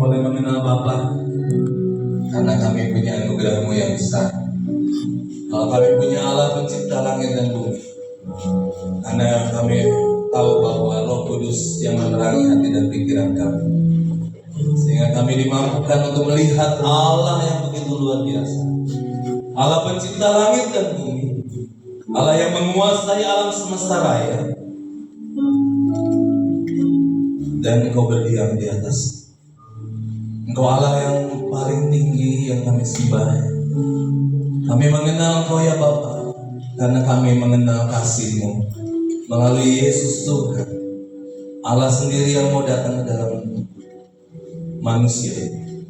boleh mengenal Bapa, karena kami punya anugerah-Mu yang besar. Kalau kami punya Allah pencipta langit dan bumi, karena kami tahu bahwa Roh Kudus yang menerangi hati dan pikiran kami, sehingga kami dimampukan untuk melihat Allah yang begitu luar biasa, Allah pencipta langit dan bumi, Allah yang menguasai alam semesta raya, dan Engkau berdiam di atas. Engkau Allah yang paling tinggi yang kami sembah. Kami mengenal Engkau ya Bapa, karena kami mengenal kasih-Mu melalui Yesus Tuhan, Allah sendiri yang mau datang ke dalam manusia,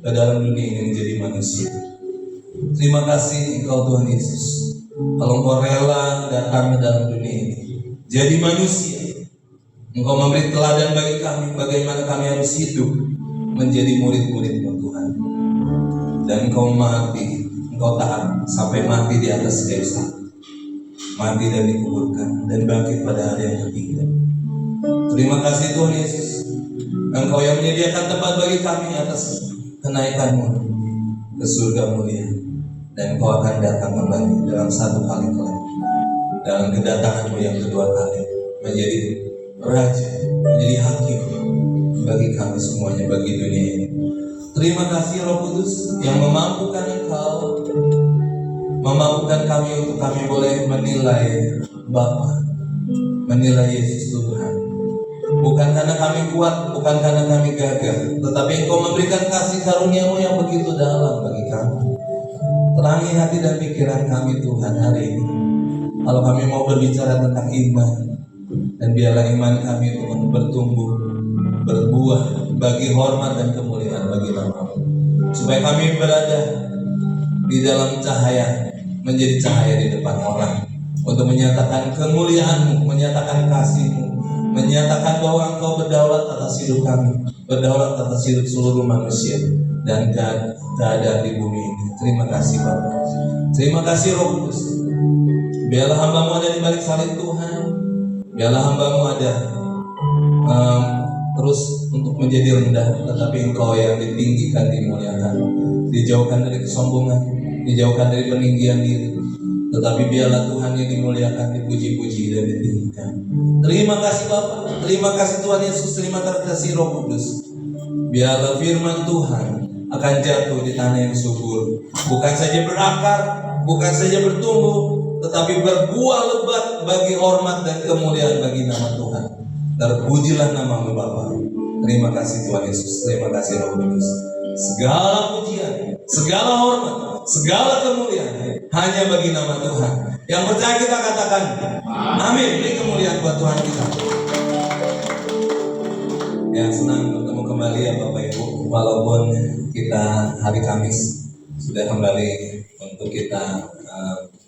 ke dalam dunia ini menjadi manusia. Terima kasih Engkau Tuhan Yesus, kalau Engkau rela datang ke dalam dunia ini jadi manusia. Engkau memberi teladan bagi kami bagaimana kami harus hidup menjadi murid-murid-Mu Tuhan. Dan Engkau mati, Engkau taat sampai mati di atas kayu salib, mati dan dikuburkan dan bangkit pada hari yang ketiga. Terima kasih Tuhan Yesus, Engkau yang menyediakan tempat bagi kami atas kenaikan-Mu ke surga mulia. Dan Engkau akan datang kembali dalam satu kali kelak, dalam kedatangan-Mu yang kedua kali, menjadi Raja, menjadi Hakim bagi kami semuanya, bagi dunia ini. Terima kasih Roh Kudus yang memampukan Engkau, memampukan kami untuk kami boleh menilai Bapa, menilai Yesus Tuhan. Bukan karena kami kuat, bukan karena kami gagah, tetapi Engkau memberikan kasih karunia-Mu yang begitu dalam bagi kami. Terangi hati dan pikiran kami Tuhan hari ini. Kalau kami mau berbicara tentang iman, dan biarlah iman kami untuk bertumbuh, berbuah bagi hormat dan kemuliaan bagi nama-Mu, supaya kami berada di dalam cahaya, menjadi cahaya di depan orang, untuk menyatakan kemuliaan-Mu, menyatakan kasih-Mu, menyatakan bahwa Engkau berdaulat atas hidup kami, berdaulat atas hidup seluruh manusia dan keadaan di bumi ini. Terima kasih Bapa, terima kasih Roh Kudus. Biarlah hamba-Mu ada di balik salib Tuhan, biarlah hamba-Mu ada terus untuk menjadi rendah, tetapi Engkau yang ditinggikan, dimuliakan, dijauhkan dari kesombongan, dijauhkan dari peninggian diri, tetapi biarlah Tuhan yang dimuliakan, dipuji-puji dan ditinggikan. Terima kasih Bapa, terima kasih Tuhan Yesus, terima kasih Roh Kudus. Biarlah firman Tuhan akan jatuh di tanah yang subur, bukan saja berakar, bukan saja bertumbuh, tetapi berbuah lebat bagi hormat dan kemuliaan bagi nama Tuhan. Terpujilah nama-Mu Bapa. Terima kasih Tuhan Yesus, terima kasih Roh Kudus. Segala pujian, segala hormat, segala kemuliaan hanya bagi nama Tuhan. Yang percaya kita katakan amin. Beri kemuliaan buat Tuhan kita. Ya, senang bertemu kembali ya Bapak Ibu, walaupun kita hari Kamis sudah kembali untuk kita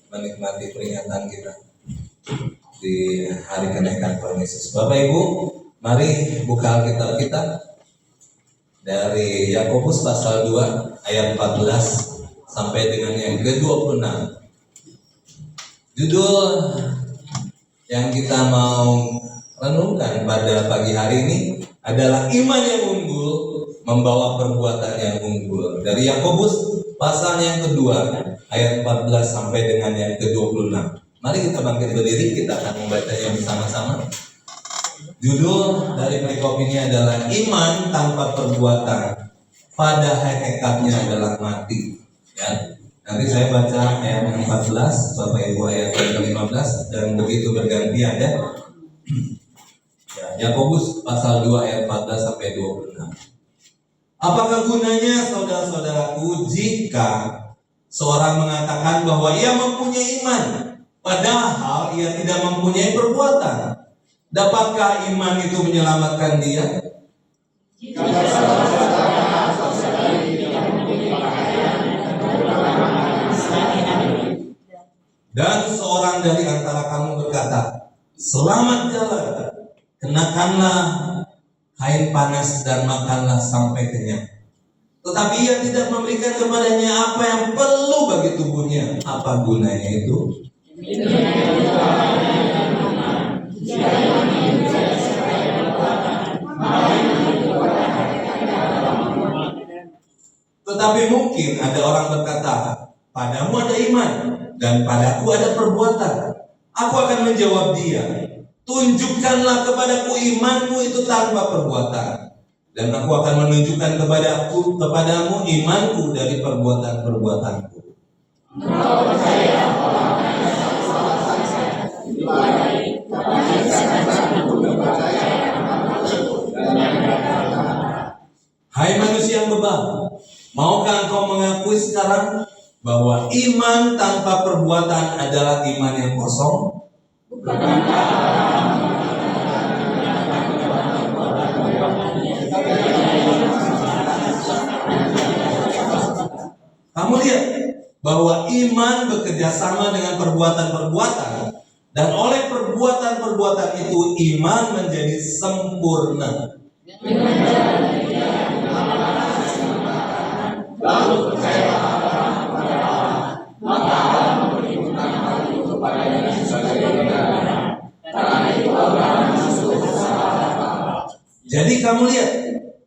menikmati peringatan kita di hari kenaikan Tuhan Yesus. Bapak Ibu, mari buka Alkitab kita dari Yakobus pasal 2 ayat 14 sampai dengan yang ke-26. Judul yang kita mau renungkan pada pagi hari ini adalah iman yang unggul membawa perbuatan yang unggul. Dari Yakobus pasal yang kedua ayat 14 sampai dengan yang ke-26. Mari kita bangkit berdiri, kita akan membacanya bersama-sama. Judul dari perikop ini adalah iman tanpa perbuatan, pada hakikatnya adalah mati. Ya, nanti saya baca ayat yang 14, Bapak Ibu ayat yang ke-15, dan begitu bergantian ya. Yakobus pasal 2 ayat 14 sampai 26. Apakah gunanya saudara-saudaraku jika seorang mengatakan bahwa ia mempunyai iman, padahal ia tidak mempunyai perbuatan? Dapatkah iman itu menyelamatkan dia? Jika dan seorang dari antara kamu berkata, selamat jalan, kenakanlah kain panas dan makanlah sampai kenyang, tetapi ia tidak memberikan kepadanya apa yang perlu bagi tubuhnya, apa gunanya itu? Tetapi mungkin ada orang berkata, padamu ada iman dan padaku ada perbuatan. Aku akan menjawab dia, tunjukkanlah kepadaku imanmu itu tanpa perbuatan, dan aku akan menunjukkan kepadamu imanku dari perbuatan-perbuatanku. Hai manusia yang bebal, maukah engkau mengakui sekarang bahwa iman tanpa perbuatan adalah iman yang kosong? Kamu lihat bahwa iman bekerja sama dengan perbuatan-perbuatan, dan oleh perbuatan-perbuatan itu iman menjadi sempurna. Lalu percaya jadi kamu lihat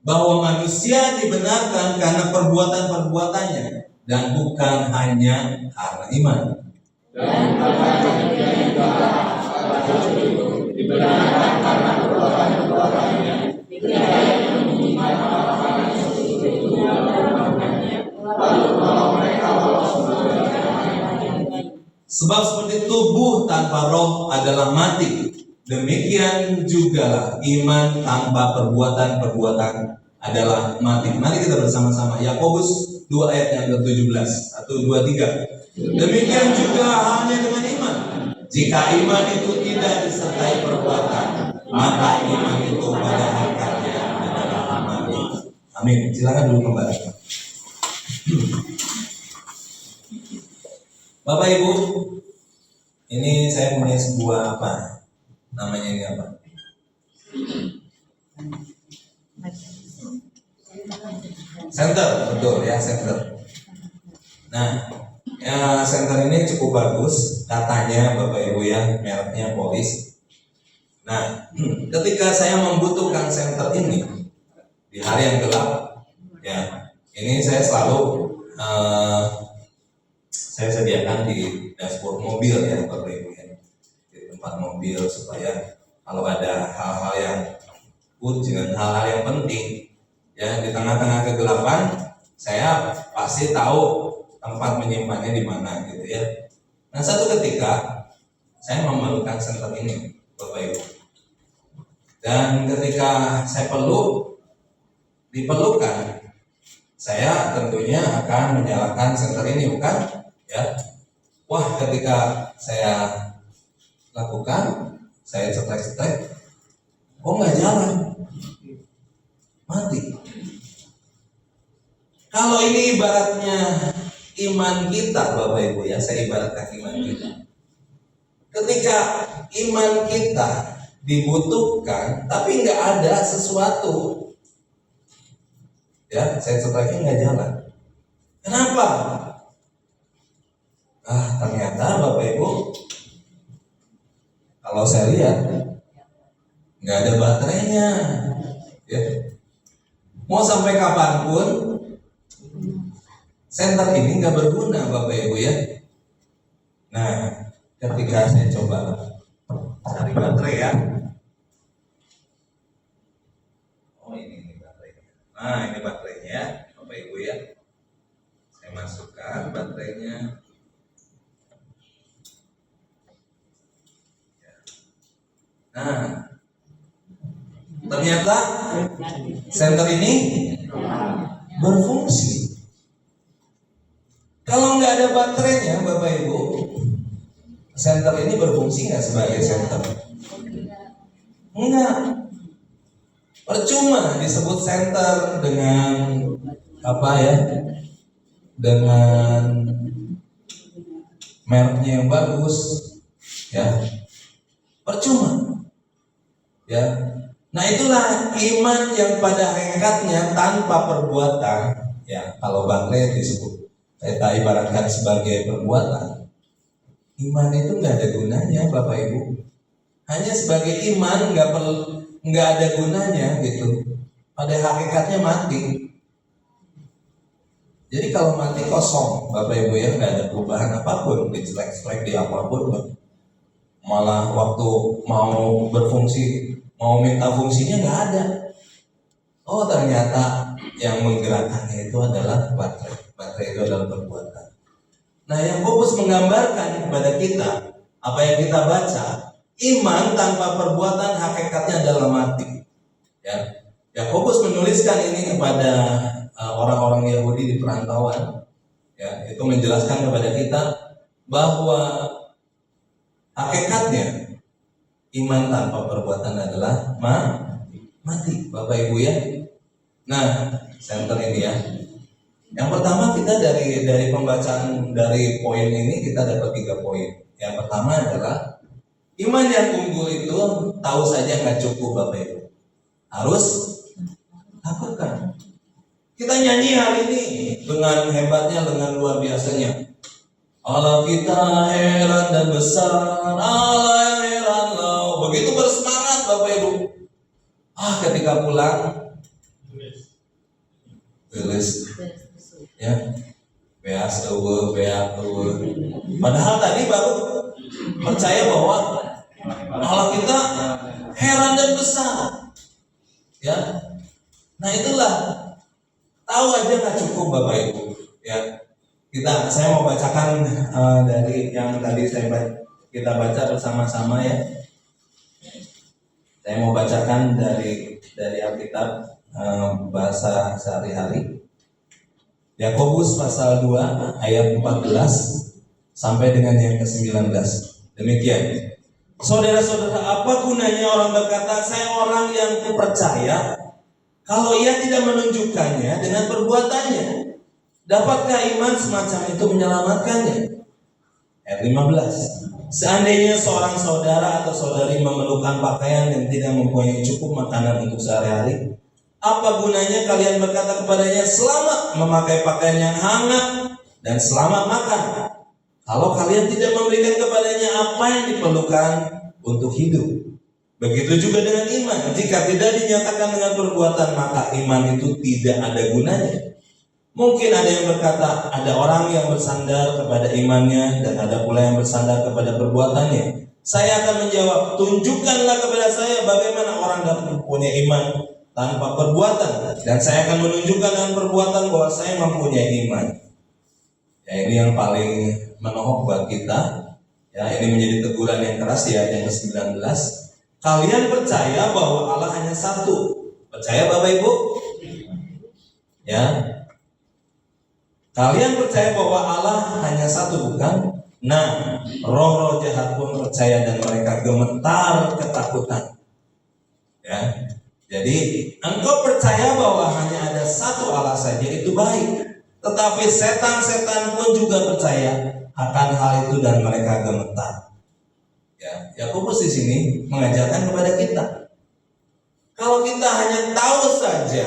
bahwa manusia dibenarkan karena perbuatan-perbuatannya dan bukan hanya karena iman. Dan dibenarkan karena perbuatan-perbuatannya. Sebab seperti tubuh tanpa roh adalah mati, demikian jugalah iman tanpa perbuatan-perbuatan adalah mati. Mari kita bersama-sama Yakobus 2 ayat yang ke-17 atau 23. Demikian juga halnya dengan iman. Jika iman itu tidak disertai perbuatan, maka iman itu pada hakikatnya adalah mati. Amin. Silakan dulu kembali. Bapak Ibu, ini saya punya sebuah apa? Namanya ini apa? Center, betul ya, center. Nah, ya, center ini cukup bagus, katanya Bapak Ibu ya, mereknya Polis. Nah, ketika saya membutuhkan center ini di hari yang gelap, ya, ini saya selalu saya sediakan di dashboard mobil ya Bapak Ibu ya, di tempat mobil supaya kalau ada hal-hal yang urgent, hal-hal yang penting ya di tengah-tengah kegelapan, saya pasti tahu tempat menyimpannya di mana gitu ya. Nah satu ketika saya memerlukan center ini Bapak Ibu, dan ketika saya diperlukan, saya tentunya akan menyalakan center ini, bukan? Ya, wah ketika saya lakukan, saya cetek-cetek, oh nggak jalan, mati. Kalau ini ibaratnya iman kita, Bapak Ibu ya, saya ibaratkan iman kita. Ketika iman kita dibutuhkan, tapi nggak ada sesuatu, ya, saya ceteknya nggak jalan. Kenapa? Ternyata Bapak Ibu, kalau saya lihat nggak ada baterainya, ya. Mau sampai kapanpun center ini nggak berguna Bapak Ibu ya. Nah, ketika saya coba cari baterai ya, oh ini baterainya. Nah ini baterainya Bapak Ibu ya. Saya masukkan baterainya. Nah, ternyata center ini berfungsi. Kalau nggak ada baterainya, Bapak Ibu, center ini berfungsi nggak sebagai center? Enggak. Percuma disebut center dengan apa ya? Dengan mereknya yang bagus, ya. Percuma. Ya, nah itulah iman yang pada hakikatnya tanpa perbuatan. Ya, kalau baterai disebut, saya ibaratkan sebagai perbuatan. Iman itu nggak ada gunanya, Bapak Ibu. Hanya sebagai iman nggak ada gunanya gitu. Pada hakikatnya mati. Jadi kalau mati kosong, Bapak Ibu ya, nggak ada perubahan apapun, dicelek-celek di apapun, malah waktu mau berfungsi, mau minta fungsinya nggak ada. Oh ternyata yang menggerakkannya itu adalah baterai. Baterai itu adalah perbuatan. Nah Yakobus menggambarkan kepada kita apa yang kita baca, iman tanpa perbuatan hakikatnya adalah mati. Ya, Yakobus menuliskan ini kepada orang-orang Yahudi di perantauan. Ya, itu menjelaskan kepada kita bahwa hakikatnya iman tanpa perbuatan adalah mati, Bapak Ibu ya. Nah, center ini ya. Yang pertama kita dari pembacaan dari poin ini kita dapat 3 poin. Yang pertama adalah iman yang unggul itu tahu saja nggak cukup Bapak Ibu. Harus lakukan. Kita nyanyi hari ini dengan hebatnya, dengan luar biasanya. Allah kita heran dan besar, Allah yang heran loh. Begitu bersemangat Bapak Ibu. Ketika pulang, tulis ya, beas eueuh. Padahal tadi baru percaya bahwa Allah kita heran dan besar. Ya, nah itulah tahu aja nggak cukup Bapak Ibu. Ya, saya mau bacakan dari yang tadi kita baca bersama-sama ya. Saya mau bacakan dari Alkitab bahasa sehari-hari. Yakobus pasal 2 ayat 14 sampai dengan yang ke-19. Demikian. Saudara-saudara, apa gunanya orang berkata saya orang yang percaya kalau ia tidak menunjukkannya dengan perbuatannya? Dapatkah iman semacam itu menyelamatkannya? Ayat 15. Seandainya seorang saudara atau saudari memerlukan pakaian dan tidak mempunyai cukup makanan untuk sehari-hari, apa gunanya kalian berkata kepadanya selamat memakai pakaian yang hangat dan selamat makan, kalau kalian tidak memberikan kepadanya apa yang diperlukan untuk hidup? Begitu juga dengan iman, jika tidak dinyatakan dengan perbuatan maka iman itu tidak ada gunanya. Mungkin ada yang berkata, ada orang yang bersandar kepada imannya dan ada pula yang bersandar kepada perbuatannya. Saya akan menjawab, tunjukkanlah kepada saya bagaimana orang dapat mempunyai iman tanpa perbuatan, dan saya akan menunjukkan dengan perbuatan bahwa saya mempunyai iman. Ya, ini yang paling menohok buat kita. Ya, ini menjadi teguran yang keras di ayat yang ke-19. Kalian percaya bahwa Allah hanya satu. Percaya Bapak Ibu? Ya. Kalian percaya bahwa Allah hanya satu, bukan? Nah, roh-roh jahat pun percaya dan mereka gemetar ketakutan. Ya. Jadi, engkau percaya bahwa hanya ada satu Allah saja, itu baik. Tetapi setan-setan pun juga percaya akan hal itu dan mereka gemetar. Ya, Yakobus di sini mengajarkan kepada kita. Kalau kita hanya tahu saja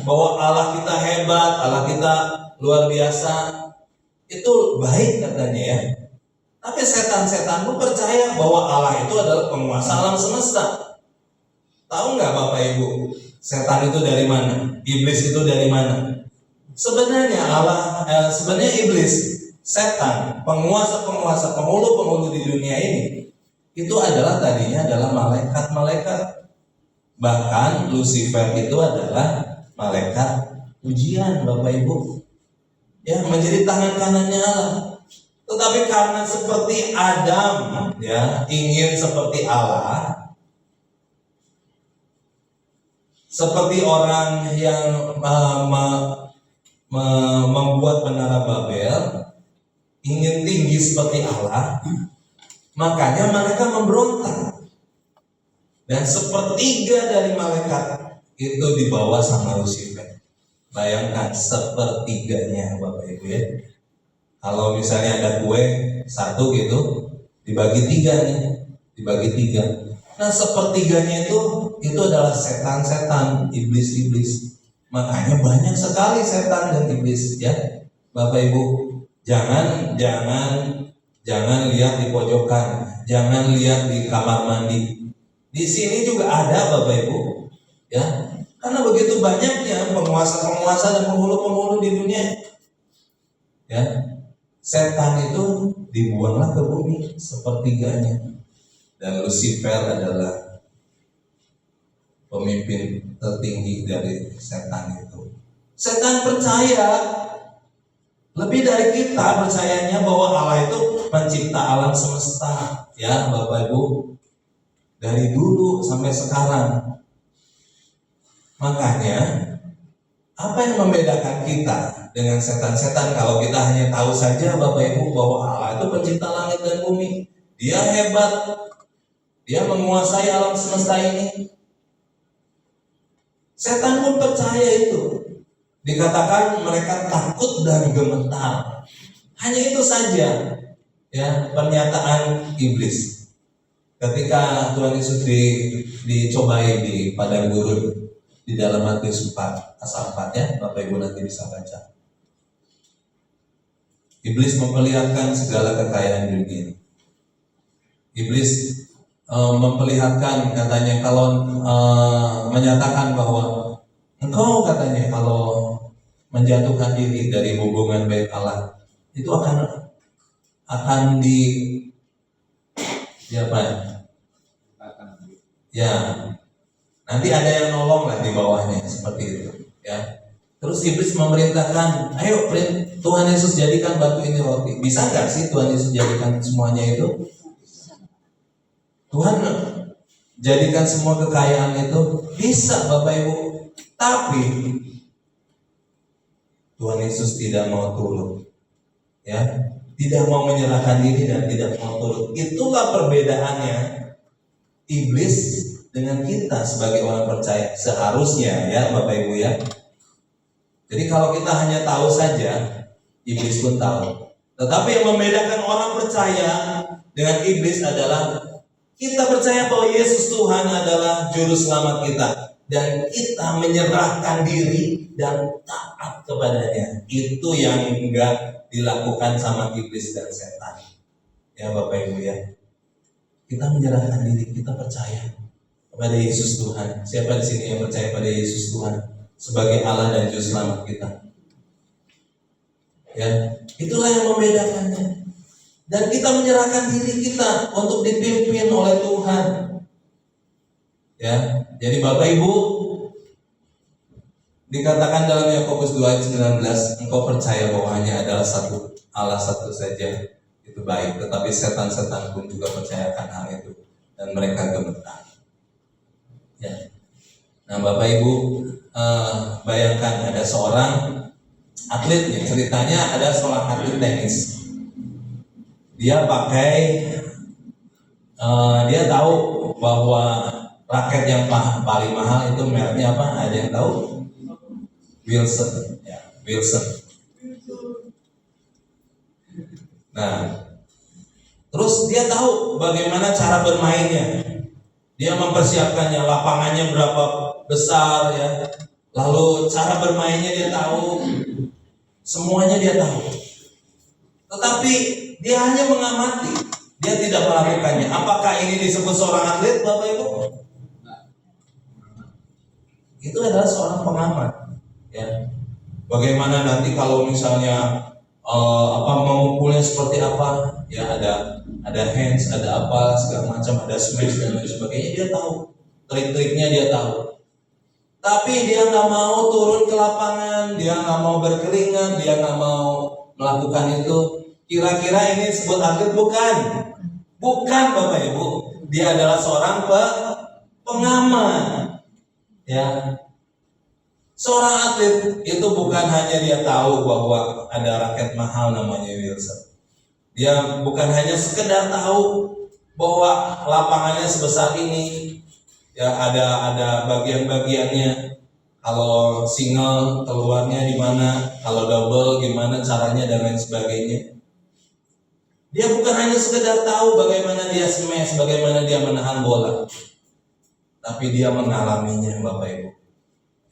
bahwa Allah kita hebat, Allah kita luar biasa, itu baik katanya ya. Tapi setan-setan pun percaya bahwa Allah itu adalah penguasa alam semesta. Tahu nggak Bapak Ibu, setan itu dari mana? Iblis itu dari mana? Sebenarnya sebenarnya iblis, setan, penguasa-penguasa, penghulu-penghulu di dunia ini, itu adalah tadinya adalah malaikat-malaikat. Bahkan Lucifer itu adalah malaikat pujian Bapak Ibu. Ya, menjadi tangan kanannya Allah. Tetapi karena seperti Adam, ya, ingin seperti Allah, seperti orang yang membuat menara Babel, ingin tinggi seperti Allah, makanya mereka memberontak. Dan sepertiga dari malaikat itu dibawa sama Lucifer. Bayangkan sepertiganya Bapak Ibu ya. Kalau misalnya ada kue satu gitu, dibagi 3 nih, dibagi 3. Nah sepertiganya itu adalah setan-setan, iblis-iblis. Makanya banyak sekali setan dan iblis ya, Bapak Ibu. Jangan lihat di pojokan, jangan lihat di kamar mandi. Di sini juga ada Bapak Ibu, ya. Karena begitu banyaknya penguasa-penguasa dan penghulu-penghulu di dunia. Ya, setan itu dibuanglah ke bumi sepertiganya, dan Lucifer adalah pemimpin tertinggi dari setan itu. Setan percaya lebih dari kita percayanya bahwa Allah itu mencipta alam semesta, ya Bapak Ibu, dari dulu sampai sekarang. Makanya apa yang membedakan kita dengan setan-setan? Kalau kita hanya tahu saja Bapak Ibu bahwa Allah itu pencipta langit dan bumi, Dia hebat, Dia menguasai alam semesta ini. Setan pun percaya itu. Dikatakan mereka takut dan gemetar. Hanya itu saja, ya, pernyataan iblis. Ketika Tuhan Yesus dicobai di padang gurun di dalam Matius 4 pasal 4, ya, Bapak Ibu nanti bisa baca. Iblis memperlihatkan segala kekayaan dunia. Iblis memperlihatkan, katanya, kalau menyatakan bahwa engkau, katanya, kalau menjatuhkan diri dari hubungan baik Allah itu akan di apa ya, nanti ada yang nolong lah di bawahnya, seperti itu, ya. Terus iblis memerintahkan, ayo Tuhan Yesus jadikan batu ini roti. Bisa nggak sih Tuhan Yesus jadikan semuanya itu? Tuhan jadikan semua kekayaan itu? Bisa, Bapak Ibu. Tapi Tuhan Yesus tidak mau turun, ya, tidak mau menyerahkan diri dan tidak mau turun. Itulah perbedaannya iblis dengan kita sebagai orang percaya seharusnya, ya Bapak Ibu, ya. Jadi kalau kita hanya tahu saja, iblis pun tahu. Tetapi yang membedakan orang percaya dengan iblis adalah kita percaya bahwa Yesus Tuhan adalah juru selamat kita, dan kita menyerahkan diri dan taat kepadanya. Itu yang enggak dilakukan sama iblis dan setan, ya Bapak Ibu, ya. Kita menyerahkan diri, kita percaya kepada Yesus Tuhan. Siapa di sini yang percaya pada Yesus Tuhan sebagai Allah dan juru selamat kita? Ya, itulah yang membedakannya. Dan kita menyerahkan diri kita untuk dipimpin oleh Tuhan. Ya, jadi Bapak Ibu, dikatakan dalam Yakobus 2 ayat 19, engkau percaya bahwa hanya adalah satu Allah, satu saja, itu baik. Tetapi setan-setan pun juga percayakan hal itu, dan mereka gemetar. Ya. Nah Bapak Ibu, bayangkan ada seorang atlet nih, ceritanya ada seorang atlet tenis. Dia dia tahu bahwa raket yang paling mahal itu mereknya apa? Ada yang tahu? Wilson, ya, Wilson. Nah, terus dia tahu bagaimana cara bermainnya. Dia mempersiapkannya, lapangannya berapa besar, ya. Lalu cara bermainnya dia tahu, semuanya dia tahu. Tetapi dia hanya mengamati, dia tidak melakukannya. Apakah ini disebut seorang atlet, Bapak Ibu? Itu adalah seorang pengamat, ya. Bagaimana nanti kalau misalnya memukulnya seperti apa, ya, ada hands, ada apa segala macam, ada smash dan lain sebagainya, dia tahu trik-triknya, dia tahu. Tapi dia nggak mau turun ke lapangan, dia nggak mau berkeringat, dia nggak mau melakukan itu. Kira-kira ini disebut atlet bukan? Bukan, Bapak Ibu. Dia adalah seorang pengamat, ya. Seorang atlet itu bukan hanya dia tahu bahwa ada raket mahal namanya Wilson. Dia bukan hanya sekedar tahu bahwa lapangannya sebesar ini, ya, ada bagian-bagiannya. Kalau single keluarnya di mana, kalau double gimana caranya dan lain sebagainya. Dia bukan hanya sekedar tahu bagaimana dia smash, bagaimana dia menahan bola, tapi dia mengalaminya, Bapak Ibu.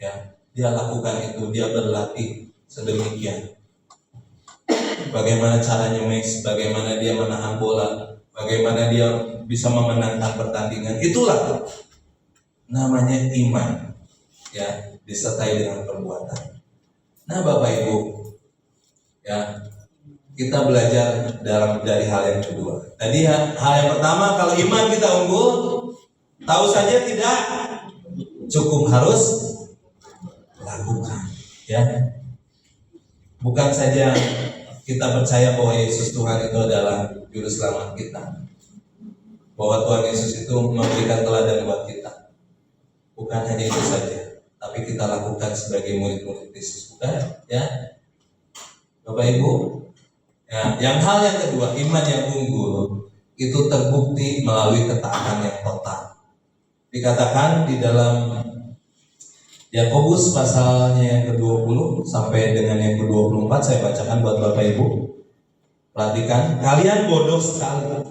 Ya. Dia lakukan itu, dia berlatih sedemikian. Bagaimana caranya match, bagaimana dia menahan bola, bagaimana dia bisa memenangkan pertandingan. Itulah namanya iman, ya, disertai dengan perbuatan. Nah Bapak Ibu, ya, kita belajar dari hal yang kedua. Tadi hal yang pertama, kalau iman kita unggul, tahu saja tidak cukup, harus lakukan. Ya, bukan saja kita percaya bahwa Yesus Tuhan itu adalah juru selamat kita, bahwa Tuhan Yesus itu memberikan teladan buat kita. Bukan hanya itu saja, tapi kita lakukan sebagai murid-murid Yesus, bukan? Ya, Bapak Ibu. Ya, hal yang kedua, iman yang unggul itu terbukti melalui ketaatan yang total. Dikatakan di dalam Yakobus pasalnya yang ke-20 sampai dengan yang ke-24, saya bacakan buat Bapak Ibu. Perhatikan, kalian bodoh sekali.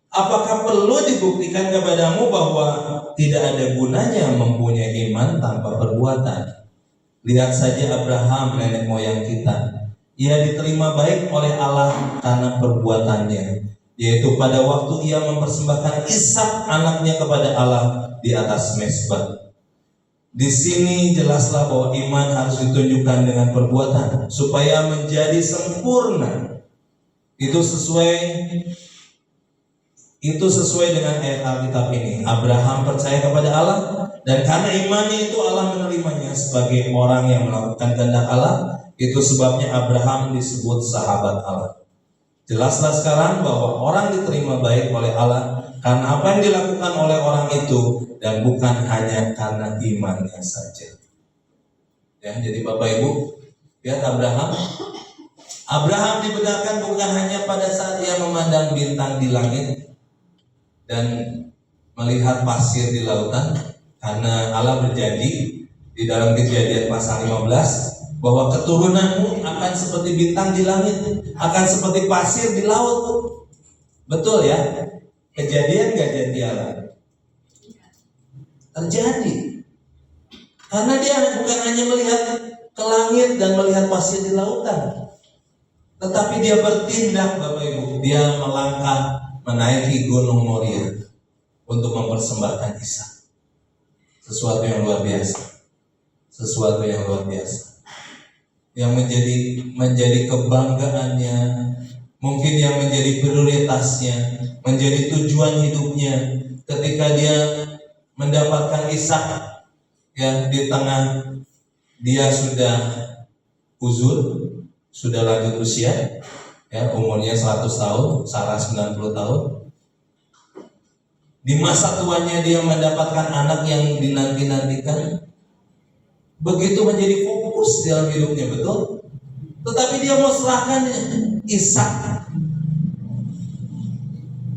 Apakah perlu dibuktikan kepadamu bahwa tidak ada gunanya mempunyai iman tanpa perbuatan? Lihat saja Abraham, nenek moyang kita. Ia diterima baik oleh Allah karena perbuatannya, yaitu pada waktu ia mempersembahkan Ishak anaknya kepada Allah di atas mezbah. Di sini jelaslah bahwa iman harus ditunjukkan dengan perbuatan supaya menjadi sempurna. Itu sesuai dengan ayat Alkitab ini. Abraham percaya kepada Allah, dan karena imannya itu Allah menerimanya sebagai orang yang melakukan kehendak Allah. Itu sebabnya Abraham disebut sahabat Allah. Jelaslah sekarang bahwa orang diterima baik oleh Allah karena apa yang dilakukan oleh orang itu, dan bukan hanya karena imannya saja. Ya, jadi Bapak Ibu, lihat Abraham dibenarkan bukan hanya pada saat ia memandang bintang di langit dan melihat pasir di lautan, karena Allah berjanji di dalam Kejadian pasal 15 bahwa keturunanmu akan seperti bintang di langit, akan seperti pasir di laut. Betul ya? Kejadian gak jadi Allah? Terjadi. Karena dia bukan hanya melihat ke langit dan melihat pasir di lautan, tetapi dia bertindak, Bapak Ibu. Dia melangkah menaiki Gunung Moria untuk mempersembahkan Ishak. Sesuatu yang luar biasa. Sesuatu yang luar biasa. Yang menjadi kebanggaannya, mungkin yang menjadi prioritasnya, menjadi tujuan hidupnya ketika dia mendapatkan Ishak, ya, di tengah dia sudah uzur, sudah lanjut usia, ya, umurnya 100 tahun, Sarah 90 tahun. Di masa tuanya dia mendapatkan anak yang dinanti-nantikan. Begitu menjadi fokus dalam hidupnya, betul. Tetapi dia mau serahkan Ishak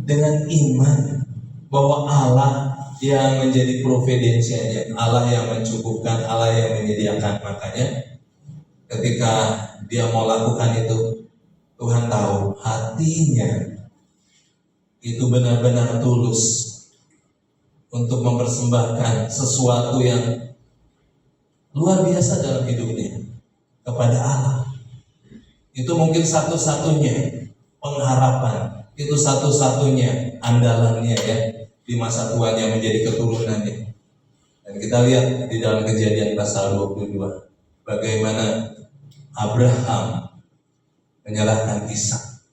dengan iman bahwa Allah yang menjadi providensianya, Allah yang mencukupkan, Allah yang menyediakan. Makanya ketika dia mau lakukan itu, Tuhan tahu hatinya itu benar-benar tulus untuk mempersembahkan sesuatu yang luar biasa dalam hidupnya kepada Allah. Itu mungkin satu-satunya pengharapan, itu satu-satunya andalannya, ya, di masa tuanya menjadi keturunannya. Dan kita lihat di dalam Kejadian pasal 22 bagaimana Abraham menyerahkan Ishak.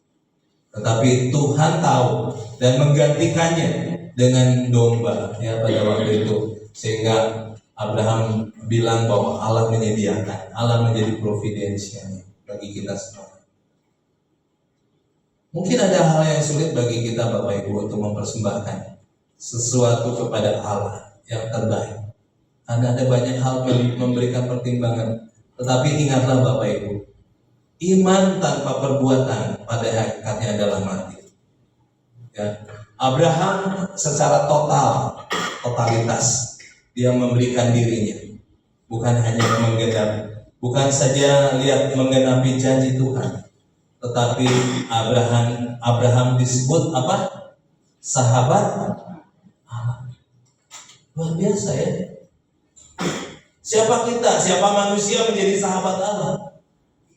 Tetapi Tuhan tahu dan menggantikannya dengan domba, ya, pada waktu itu, sehingga Abraham bilang bahwa Allah menyediakan, Allah menjadi providensianya bagi kita semua. Mungkin ada hal yang sulit bagi kita, Bapak Ibu, untuk mempersembahkan sesuatu kepada Allah yang terbaik. Karena ada banyak hal memberikan pertimbangan. Tetapi ingatlah Bapak Ibu, iman tanpa perbuatan pada hakikatnya adalah mati. Ya. Abraham secara totalitas dia memberikan dirinya, bukan hanya bukan saja lihat menggenapi janji Tuhan, tetapi Abraham disebut apa? Sahabat Allah. Luar biasa, ya. Siapa manusia menjadi sahabat Allah?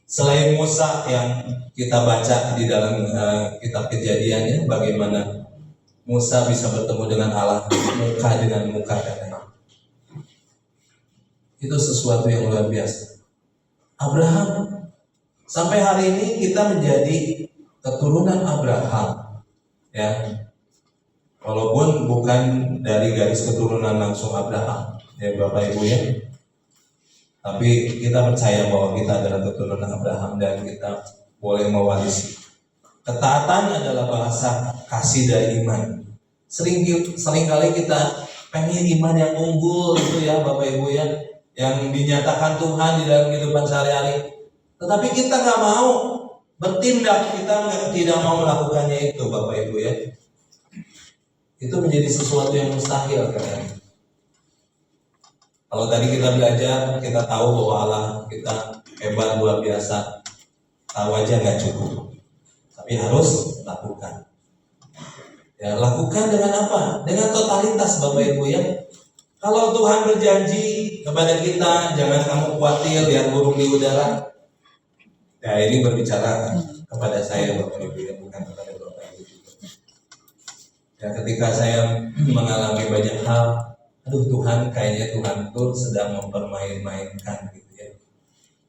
Selain Musa yang kita baca di dalam kitab Kejadiannya, bagaimana Musa bisa bertemu dengan Allah muka dengan muka, katanya. Itu sesuatu yang luar biasa. Abraham Sampai hari ini kita menjadi keturunan Abraham, ya. Walaupun bukan dari garis keturunan langsung Abraham, ya Bapak Ibu ya. Tapi kita percaya bahwa kita adalah keturunan Abraham dan kita boleh mewarisi. Ketaatan adalah bahasa kasih dari iman. Seringkali kita pengen iman yang unggul itu ya Bapak Ibu ya, yang dinyatakan Tuhan di dalam kehidupan sehari-hari. Tetapi kita nggak mau bertindak, kita tidak mau melakukannya itu Bapak Ibu ya. Itu menjadi sesuatu yang mustahil kan. Kalau tadi kita belajar, kita tahu bahwa Allah kita hebat luar biasa, tahu aja nggak cukup, tapi harus lakukan. Ya, lakukan dengan apa? Dengan totalitas Bapak Ibu ya. Kalau Tuhan berjanji kepada kita, jangan kamu khawatir lihat burung di udara. Ya ini berbicara kepada saya Bapak Ibu ya, bukan kepada Bapak Ibu juga. Ya ketika saya mengalami banyak hal, aduh Tuhan, kayaknya Tuhan tuh sedang mempermain-mainkan gitu ya.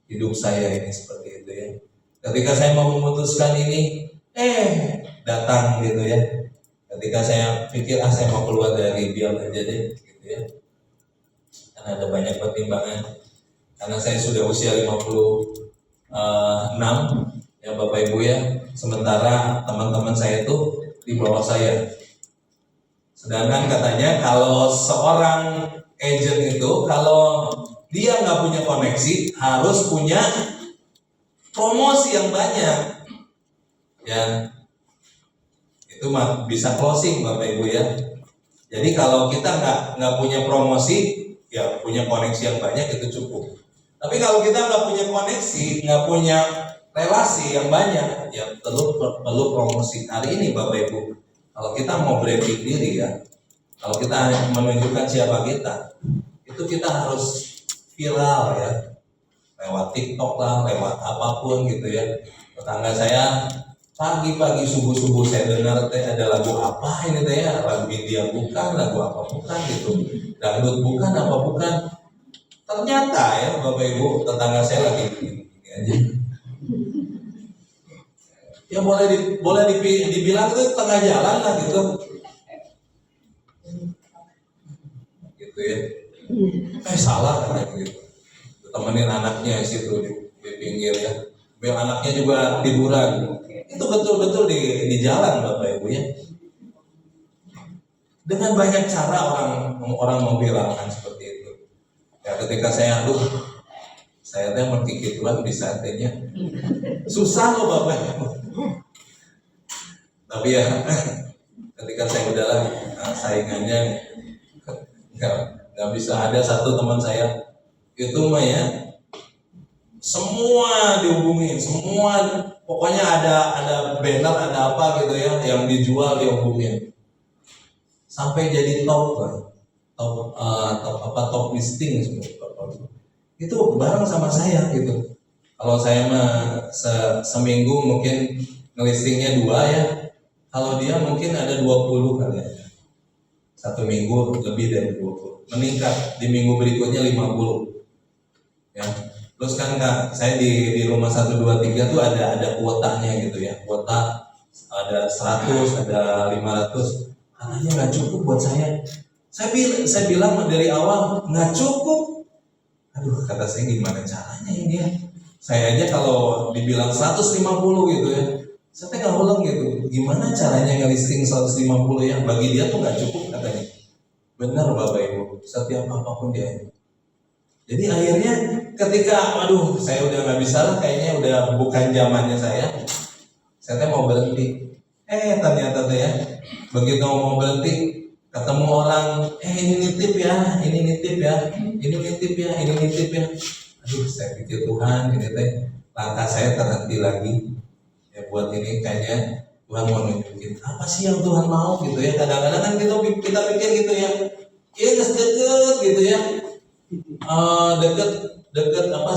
Hidup saya ini seperti itu ya. Ketika saya mau memutuskan ini, datang gitu ya. Ketika saya pikir saya mau keluar dari biar aja deh gitu ya. Karena ada banyak pertimbangan. Karena saya sudah usia 56 ya Bapak Ibu ya. Sementara teman-teman saya itu di bawah saya. Sedangkan katanya kalau seorang agent itu kalau dia nggak punya koneksi harus punya promosi yang banyak, ya itu bisa closing Bapak Ibu ya. Jadi kalau kita nggak punya promosi, ya punya koneksi yang banyak itu cukup. Tapi kalau kita nggak punya koneksi, nggak punya relasi yang banyak, ya perlu promosi. Hari ini Bapak Ibu, kalau kita mau branding diri ya, kalau kita menunjukkan siapa kita, itu kita harus viral ya, lewat TikTok lah, lewat apapun gitu ya. Tetangga saya pagi-pagi subuh-subuh saya dengar ada lagu apa ini teh ya, lagu India bukan, lagu apa bukan gitu, dangdut bukan, apa bukan. Ternyata ya Bapak Ibu, tetangga saya lagi gini aja. Ya boleh dibilang itu tengah jalan lah gitu. Gitu ya. Salah katanya gitu. Temenin anaknya di situ di pinggir ya. Biar anaknya juga liburan. Itu betul-betul di jalan Bapak Ibu ya. Dengan banyak cara orang memviralkan seperti itu. Ya ketika saya saya teh merkiki Tuhan bisa tehnya. Susah loh Bapak Ibu. Tapi ya ketika saya udahlah saingannya nggak bisa. Ada satu teman saya itu mah ya semua dihubungin, semua pokoknya ada banner, ada apa gitu ya yang dijual dihubungin sampai jadi top listing itu bareng sama saya gitu. Kalau saya mah seminggu mungkin ngelistingnya 2 ya, kalau dia mungkin ada 20 kali ya. Satu minggu lebih dari 20, meningkat di minggu berikutnya 50 ya. Terus kan Kak, saya di rumah 1, 2, 3 tuh ada kuotanya gitu ya. Kuota ada 100, ada 500. Katanya nggak cukup buat saya. Saya bilang dari awal nggak cukup. Aduh, kata saya gimana caranya ini ya. Saya aja kalau dibilang 150 gitu ya, saya nggak ulang gitu. Gimana caranya ngelisting 150 ya? Bagi dia tuh nggak cukup katanya. Benar Bapak Ibu, setiap apapun dia. Jadi akhirnya ketika saya udah nggak bisa lah, kayaknya udah bukan zamannya saya mau berhenti. Ternyata tuh ya, begitu mau berhenti ketemu orang, ini nitip ya, ini nitip ya, ini nitip ya, ini nitip ya. Aduh, saya pikir Tuhan ini teh langkah saya terhenti lagi. Ya buat ini kayaknya Tuhan mau nunjukin apa sih yang Tuhan mau gitu ya. Kadang-kadang kan kita pikir gitu ya, deket gitu ya. Deket apa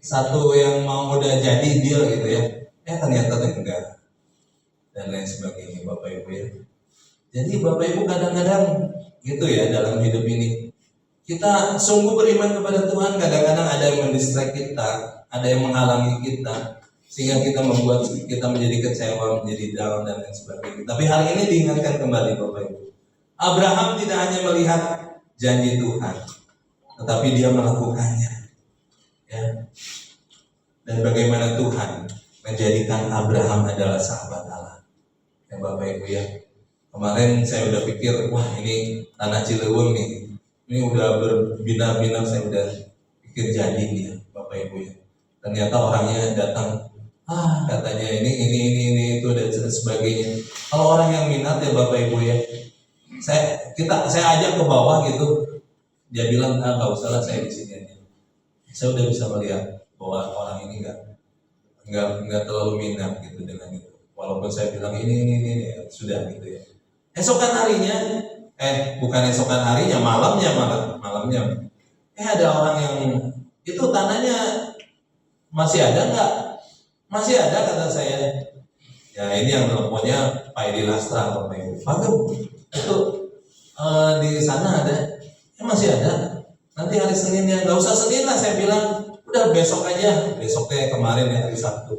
satu yang mau udah jadi deal gitu ya, ternyata enggak dan lain sebagainya Bapak Ibu ya. Jadi Bapak Ibu kadang-kadang gitu ya dalam hidup ini kita sungguh beriman kepada Tuhan, kadang-kadang ada yang mendistract kita, ada yang menghalangi kita, sehingga kita membuat kita menjadi kecewa, menjadi down dan lain sebagainya. Tapi hal ini diingatkan kembali Bapak Ibu. Abraham tidak hanya melihat janji Tuhan, tetapi dia melakukannya. Ya. Dan bagaimana Tuhan menjadikan Abraham adalah sahabat Allah. Ya Bapak Ibu ya. Kemarin saya udah pikir, wah ini tanah Ciliwung nih. Ini udah berbina-bina, saya udah pikir jadi nih ya Bapak Ibu ya. Ternyata orangnya datang, katanya ini itu dan sebagainya. Kalau orang yang minat ya Bapak Ibu ya, saya ajak ke bawah gitu. Dia bilang, nggak usah lah, saya di sini aja. Saya udah bisa melihat bahwa orang ini nggak terlalu minat gitu dengan itu. Walaupun saya bilang ini ya, sudah gitu ya. Esokan harinya, bukan esokan harinya, malamnya ada orang yang itu tanahnya masih ada nggak? Masih ada kata saya. Ya ini yang teleponnya Pak Edi Lastra atau Pak Edi. Itu di sana ada, masih ada. Nanti hari Seninnya, nggak usah Senin lah saya bilang. Udah besok aja, besoknya kemarin ya hari Sabtu.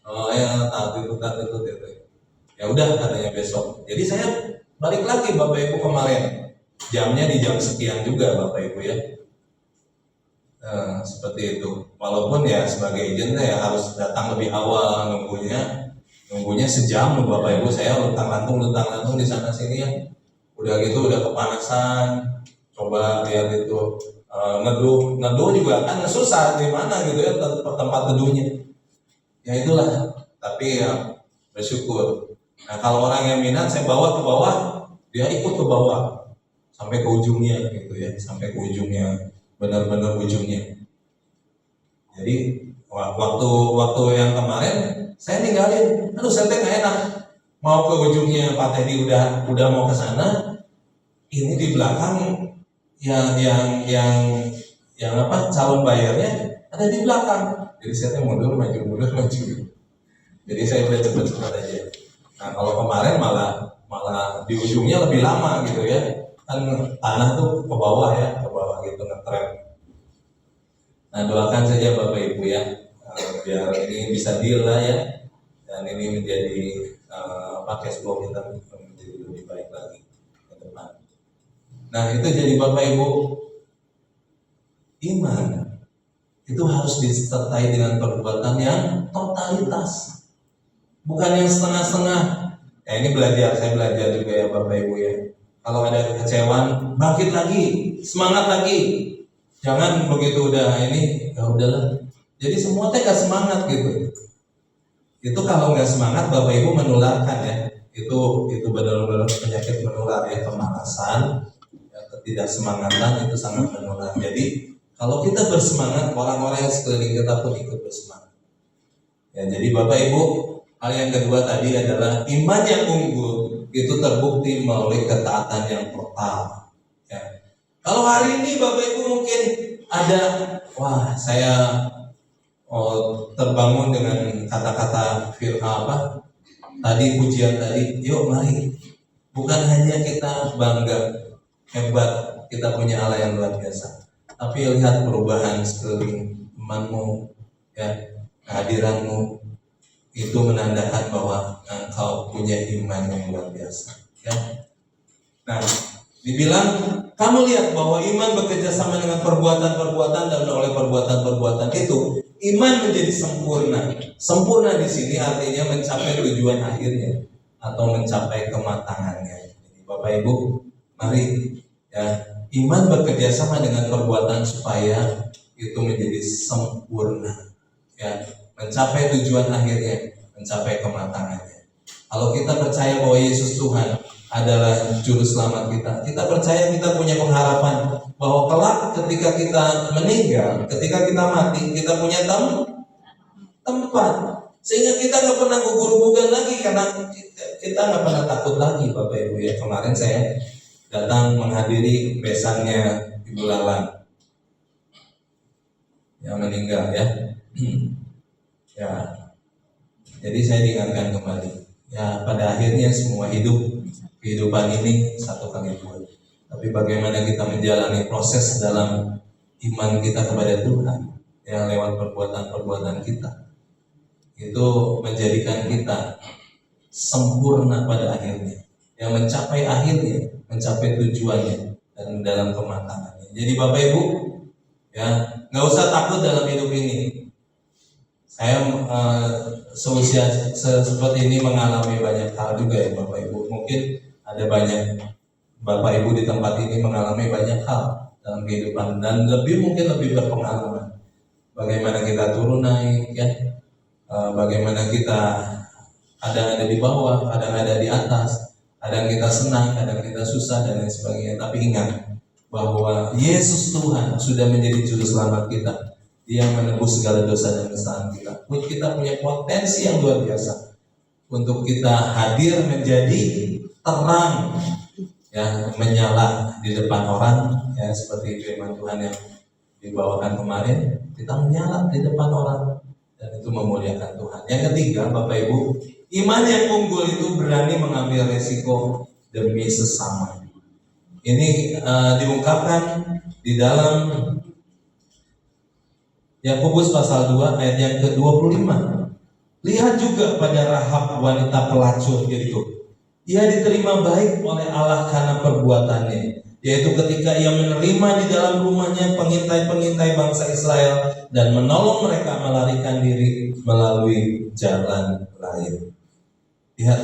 Oh ya, itu. Ya udah katanya besok. Jadi saya balik lagi Bapak Ibu kemarin. Jamnya di jam sekian juga Bapak Ibu ya. Seperti itu. Walaupun ya sebagai agent ya harus datang lebih awal, nunggunya sejam Bapak Ibu. Saya luntang lantung di sana sini ya. Udah gitu udah kepanasan. Coba lihat itu. Ngeduh juga kan susah di mana gitu ya tempat teduhnya. Ya itulah. Tapi ya bersyukur. Nah kalau orang yang minat saya bawa ke bawah, dia ikut ke bawah sampai ke ujungnya gitu ya, sampai ke ujungnya, benar-benar ujungnya. Jadi waktu yang kemarin saya ninggalin, saya nggak enak mau ke ujungnya. Pak Teddy udah mau ke sana, ini di belakang yang calon bayarnya ada di belakang. Jadi saya mundur maju. Jadi saya udah cepet aja. Nah kalau kemarin malah di ujungnya lebih lama gitu ya. Kan tanah tuh ke bawah gitu ngetrem. Nah doakan saja Bapak Ibu ya, biar ini bisa deal lah ya. Dan ini menjadi cash flow kita menjadi lebih baik lagi ke depan. Nah itu jadi Bapak Ibu, iman itu harus disertai dengan perbuatan yang totalitas, bukan yang setengah-setengah. Ya ini saya belajar juga ya Bapak Ibu ya. Kalau ada kekecewaan, bangkit lagi, semangat lagi. Jangan begitu udah ini, ya udahlah. Jadi semua gak semangat gitu. Itu kalau nggak semangat Bapak Ibu menularkan ya. Itu benar-benar penyakit menular ya, kemalasan. Ketidaksemangatan itu sangat menular. Jadi kalau kita bersemangat, orang-orang yang sekeliling kita pun ikut bersemangat. Ya, jadi Bapak Ibu, hal yang kedua tadi adalah iman yang unggul itu terbukti melalui ketaatan yang total. Ya. Kalau hari ini Bapak Ibu mungkin ada, saya terbangun dengan kata-kata tadi pujian tadi, yuk mari. Bukan hanya kita bangga hebat kita punya Allah yang luar biasa, tapi lihat perubahan sekeliling temanmu ya, kehadiranmu itu menandakan bahwa engkau punya iman yang luar biasa ya. Nah dibilang kamu lihat bahwa iman bekerja sama dengan perbuatan-perbuatan, dan oleh perbuatan-perbuatan itu iman menjadi sempurna di sini artinya mencapai tujuan akhirnya atau mencapai kematangannya. Jadi Bapak Ibu mari ya, iman bekerja sama dengan perbuatan supaya itu menjadi sempurna ya, mencapai tujuan akhirnya, mencapai kematangannya. Kalau kita percaya bahwa Yesus Tuhan adalah juru selamat kita percaya, kita punya pengharapan bahwa kelak ketika kita meninggal, ketika kita mati, kita punya tempat, sehingga kita nggak pernah gugur-gugur lagi, karena kita nggak pernah takut lagi Bapak Ibu ya. Kemarin saya datang menghadiri besannya Ibu Lalan yang meninggal ya. Ya, jadi saya diingatkan kembali ya, pada akhirnya semua kehidupan ini satu kali buat. tapi bagaimana kita menjalani proses dalam iman kita kepada Tuhan yang lewat perbuatan-perbuatan kita itu menjadikan kita sempurna pada akhirnya, yang mencapai akhirnya, mencapai tujuannya dan dalam kematangannya. Jadi Bapak Ibu, ya nggak usah takut dalam hidup ini. Saya seusia seperti ini mengalami banyak hal juga ya Bapak Ibu. Mungkin ada banyak Bapak Ibu di tempat ini mengalami banyak hal dalam kehidupan dan mungkin lebih berpengalaman. Bagaimana kita turun naik ya, bagaimana kita kadang ada di bawah, kadang ada di atas, kadang kita senang, kadang kita susah dan lain sebagainya. Tapi ingat bahwa Yesus Tuhan sudah menjadi juru selamat kita. Dia menebus segala dosa dan kesalahan kita. Kita punya potensi yang luar biasa untuk kita hadir menjadi terang, ya, menyala di depan orang, ya, seperti firman Tuhan yang dibawakan kemarin. Kita menyala di depan orang dan itu memuliakan Tuhan. Yang ketiga, Bapak Ibu, iman yang unggul itu berani mengambil resiko demi sesama. Ini diungkapkan di dalam Yakobus pasal 2 ayat yang ke-25. Lihat juga pada Rahab wanita pelacur itu. Ia diterima baik oleh Allah karena perbuatannya, yaitu ketika ia menerima di dalam rumahnya pengintai-pengintai bangsa Israel dan menolong mereka melarikan diri melalui jalan lain. Lihat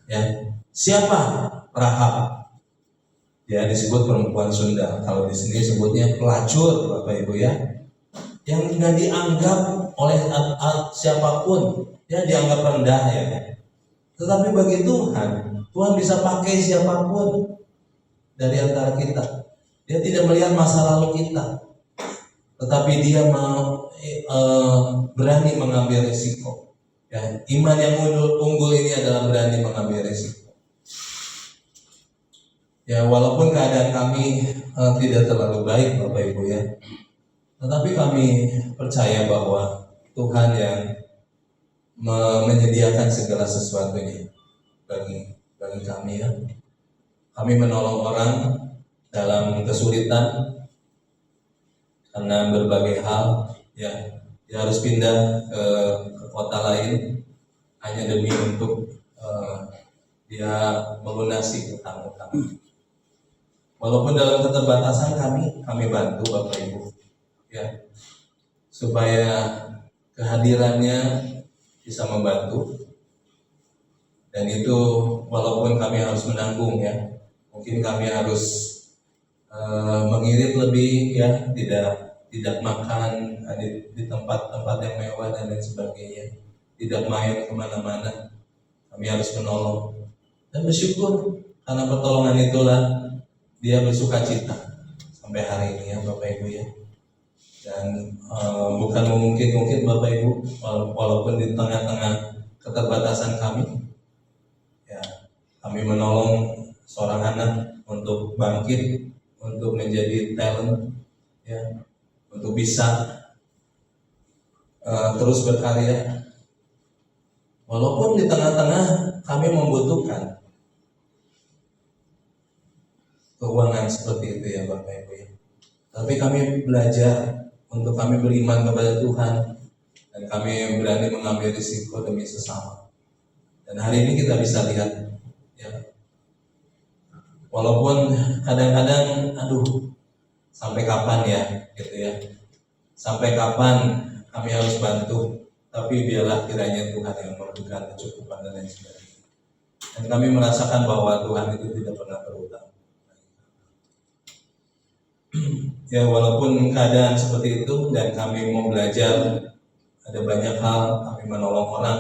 ya, siapa Rahab? Ya, disebut perempuan Sunda. Kalau di sini sebutnya pelacur, Bapak Ibu ya. Yang tidak dianggap oleh siapapun, ya dianggap rendah ya. Tetapi bagi Tuhan, Tuhan bisa pakai siapapun dari antara kita. Dia tidak melihat masa lalu kita, tetapi dia mau berani mengambil risiko. Ya, iman yang unggul ini adalah berani mengambil risiko. Ya, walaupun keadaan kami tidak terlalu baik, Bapak Ibu ya. Tetapi kami percaya bahwa Tuhan yang menyediakan segala sesuatunya bagi kami ya. Kami menolong orang dalam kesulitan karena berbagai hal ya. Dia harus pindah ke kota lain hanya demi untuk dia melunasi utang-utang. Walaupun dalam keterbatasan kami bantu Bapak Ibu ya, supaya kehadirannya bisa membantu. Dan itu walaupun kami harus menanggung ya, mungkin kami harus mengirit lebih ya, tidak makan di tempat-tempat yang mewah dan lain sebagainya, tidak main kemana-mana. Kami harus menolong dan bersyukur karena pertolongan itulah dia bersuka cita sampai hari ini ya Bapak Ibu ya. Dan bukan mungkin Bapak Ibu, walaupun di tengah-tengah keterbatasan kami ya, kami menolong seorang anak untuk bangkit, untuk menjadi talent ya, untuk bisa terus berkarya. Walaupun di tengah-tengah kami membutuhkan keuangan seperti itu ya Bapak Ibu ya. Tapi kami belajar untuk kami beriman kepada Tuhan dan kami berani mengambil risiko demi sesama. Dan hari ini kita bisa lihat ya, walaupun kadang-kadang sampai kapan ya gitu ya, sampai kapan kami harus bantu, tapi biarlah kiranya Tuhan yang memberikan kecukupan dan lain sebagainya. Dan kami merasakan bahwa Tuhan itu tidak pernah berhutang. Ya, walaupun keadaan seperti itu dan kami mau belajar, ada banyak hal, kami menolong orang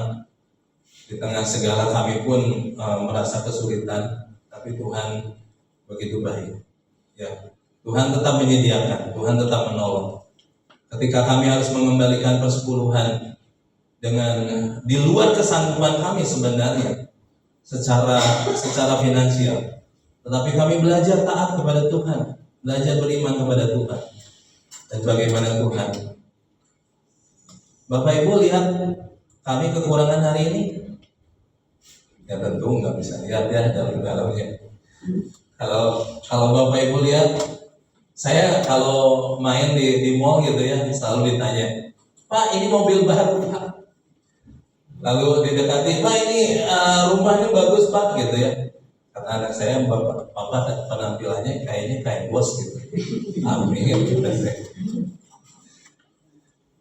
di tengah segala kami pun merasa kesulitan, tapi Tuhan begitu baik ya. Tuhan tetap menyediakan, Tuhan tetap menolong. Ketika kami harus mengembalikan persepuluhan dengan di luar kesanggupan kami sebenarnya secara finansial, tetapi kami belajar taat kepada Tuhan, belajar beriman kepada Tuhan. Dan bagaimana Tuhan, Bapak Ibu lihat kami kekurangan hari ini? Ya tentu nggak bisa lihat ya dalam-dalamnya. Kalau kalau Bapak Ibu lihat, saya kalau main di mall gitu ya, selalu ditanya, Pak ini mobil baru Pak. Lalu didekati, Pak ini rumahnya bagus Pak gitu ya. Kata anak saya, Bapak penampilannya kayaknya kayak bos gitu. Amin gitu.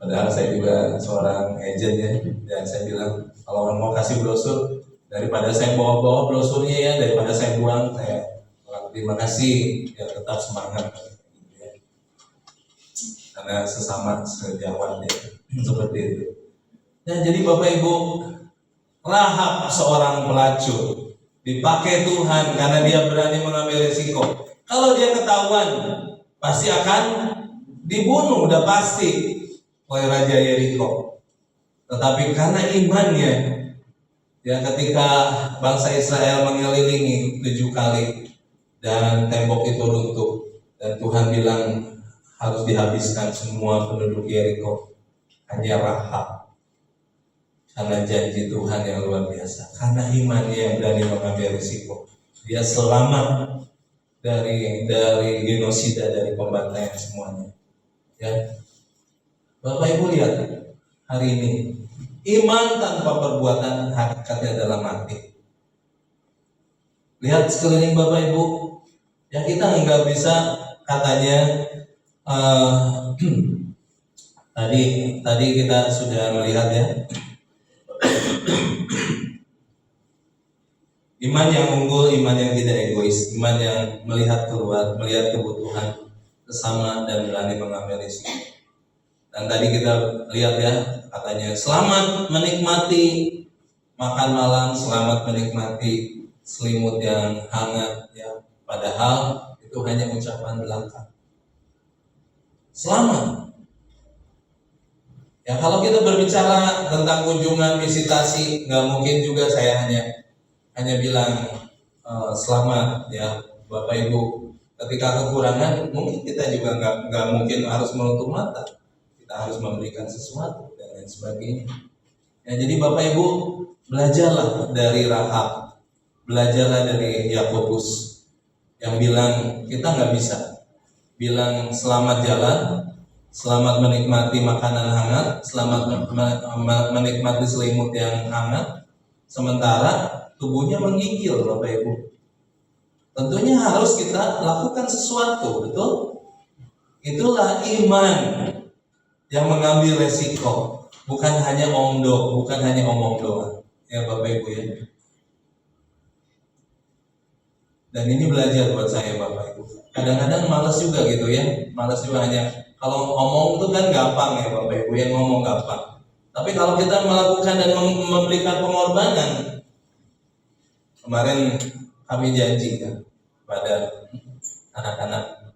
Padahal saya juga seorang agent ya, dan saya bilang kalau orang mau kasih brosur, daripada saya bawa-bawa brosurnya ya, daripada saya buang, saya bilang, terima kasih, ya tetap semangat. Karena sesama sejawat ya, seperti itu. Nah jadi Bapak Ibu, Rahab seorang pelacur dipakai Tuhan karena dia berani mengambil risiko. Kalau dia ketahuan, pasti akan dibunuh, udah pasti oleh Raja Yeriko. Tetapi karena imannya, ya ketika bangsa Israel mengelilingi 7 kali dan tembok itu runtuh dan Tuhan bilang harus dihabiskan semua penduduk Yeriko, hanya Rahab karena janji Tuhan yang luar biasa, karena imannya yang berani mengambil risiko, dia selamat dari genosida, dari pembantaian semuanya. Ya, Bapak Ibu lihat hari ini, iman tanpa perbuatan hakikatnya adalah mati. Lihat sekeliling Bapak Ibu, ya kita nggak bisa katanya tadi kita sudah melihat ya, iman yang unggul, iman yang tidak egois, iman yang melihat keluar, melihat kebutuhan sesama dan berani mengambil risiko. Dan tadi kita lihat ya, katanya selamat menikmati makan malam, selamat menikmati selimut yang hangat ya. Padahal itu hanya ucapan belaka. Selamat. Ya kalau kita berbicara tentang kunjungan visitasi, nggak mungkin juga saya hanya bilang selamat ya Bapak Ibu. Ketika kekurangan, mungkin kita juga nggak mungkin harus menutup mata. Kita harus memberikan sesuatu dan lain sebagainya. Ya, jadi Bapak Ibu belajarlah dari Rahab, belajarlah dari Yakobus yang bilang kita nggak bisa bilang selamat jalan, selamat menikmati makanan hangat, selamat menikmati selimut yang hangat, sementara tubuhnya menggigil Bapak Ibu. Tentunya harus kita lakukan sesuatu, betul? Itulah iman yang mengambil resiko, bukan hanya omdo, bukan hanya omong doang, ya Bapak Ibu ya. Dan ini belajar buat saya Bapak Ibu. Kadang-kadang malas juga gitu ya, malas juga hanya kalau ngomong itu kan gampang ya Bapak Ibu, yang ngomong gampang. Tapi kalau kita melakukan dan memberikan pengorbanan, kemarin kami janji ya pada anak-anak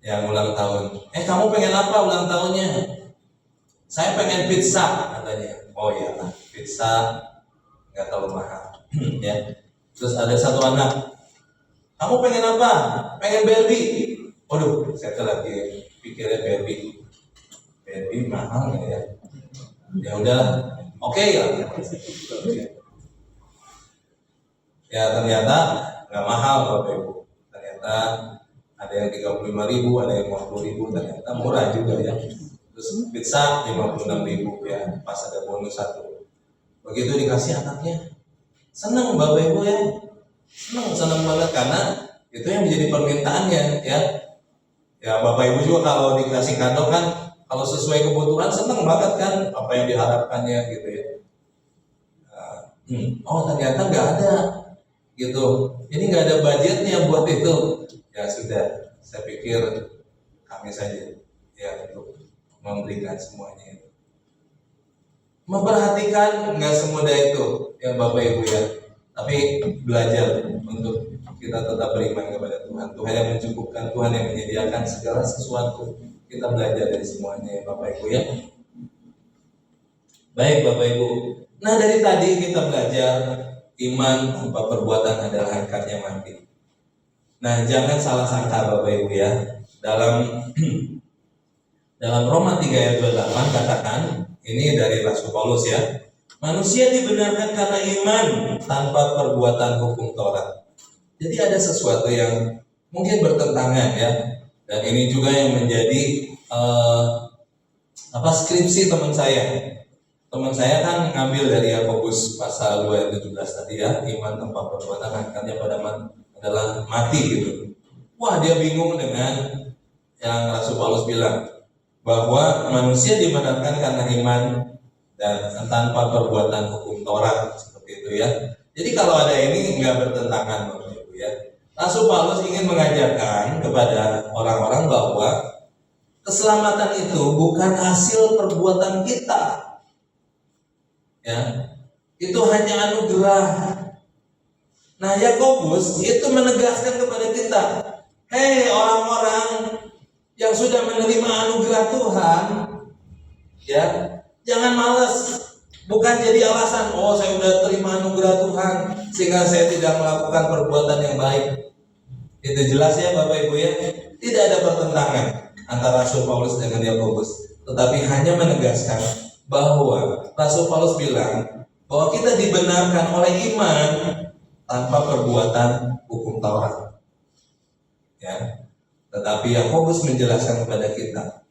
yang ulang tahun. Kamu pengen apa ulang tahunnya? Saya pengen pizza katanya. Oh iya lah, pizza nggak terlalu mahal. Ya. Terus ada satu anak. Kamu pengen apa? Pengen Barbie. Waduh, saya lagi pikirnya Barbie. Barbie mahal nggak ya? Ya udahlah. Oke ya. Ya ternyata nggak mahal Bapak Ibu. Ternyata ada yang 35.000, ada yang 50.000, ternyata murah juga ya. Terus pizza 56.000 ya, pas ada bonus 1. Begitu dikasih anaknya, senang Bapak Ibu ya, senang banget karena itu yang menjadi permintaannya ya. Ya Bapak Ibu juga kalau dikasih kado kan, kalau sesuai kebutuhan senang banget kan, apa yang diharapkannya gitu ya. Oh ternyata nggak ada gitu, ini nggak ada budgetnya buat itu. Ya sudah, saya pikir kami saja ya untuk memberikan semuanya itu. Memperhatikan nggak semudah itu ya Bapak Ibu ya, tapi belajar untuk kita tetap beriman kepada Tuhan. Tuhan yang mencukupkan, Tuhan yang menyediakan segala sesuatu. Kita belajar dari semuanya ya Bapak Ibu ya. Baik Bapak Ibu. Nah dari tadi kita belajar iman tanpa perbuatan adalah hakikatnya mati. Nah, jangan salah sangka Bapak Ibu ya. Dalam Roma 3 ayat 28 katakan, ini dari Rasul Paulus ya. Manusia dibenarkan karena iman tanpa perbuatan hukum Taurat. Jadi ada sesuatu yang mungkin bertentangan ya. Dan ini juga yang menjadi skripsi teman saya. Teman saya kan ngambil dari Yakobus pasal 2 ayat 17 tadi ya, iman tanpa perbuatan akarnya adalah mati gitu. Wah, dia bingung dengan yang Rasul Paulus bilang bahwa manusia dibenarkan karena iman dan tanpa perbuatan hukum Taurat seperti itu ya. Jadi kalau ada ini nggak bertentangan Bapak Ibu ya. Rasul Paulus ingin mengajarkan kepada orang-orang bahwa keselamatan itu bukan hasil perbuatan kita. Ya, itu hanya anugerah. Nah, Yakobus itu menegaskan kepada kita, hei orang-orang yang sudah menerima anugerah Tuhan, ya, jangan malas. Bukan jadi alasan, oh saya sudah terima anugerah Tuhan sehingga saya tidak melakukan perbuatan yang baik. Itu jelas ya Bapak Ibu ya, tidak ada pertentangan antara Rasul Paulus dengan Yakobus, tetapi hanya menegaskan bahwa Rasul Paulus bilang bahwa kita dibenarkan oleh iman tanpa perbuatan hukum Taurat. Ya. Tetapi Yakobus menjelaskan kepada kita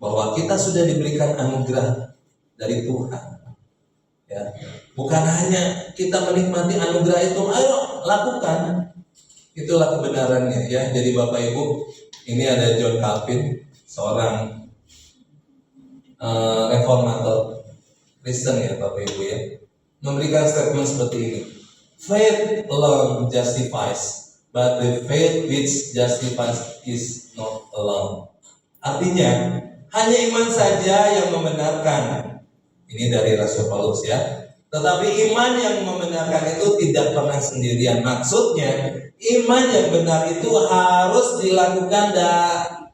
bahwa kita sudah diberikan anugerah dari Tuhan. Ya. Bukan hanya kita menikmati anugerah itu, ayo lakukan. Itulah kebenarannya ya. Jadi Bapak Ibu, ini ada John Calvin, seorang reformator Kristen ya Bapak Ibu ya, memberikan statement seperti ini. Faith alone justifies, but the faith which justifies is not alone. Artinya hanya iman saja yang membenarkan. Ini dari Rasul Paulus ya. Tetapi iman yang membenarkan itu tidak pernah sendirian. Maksudnya iman yang benar itu harus dilakukan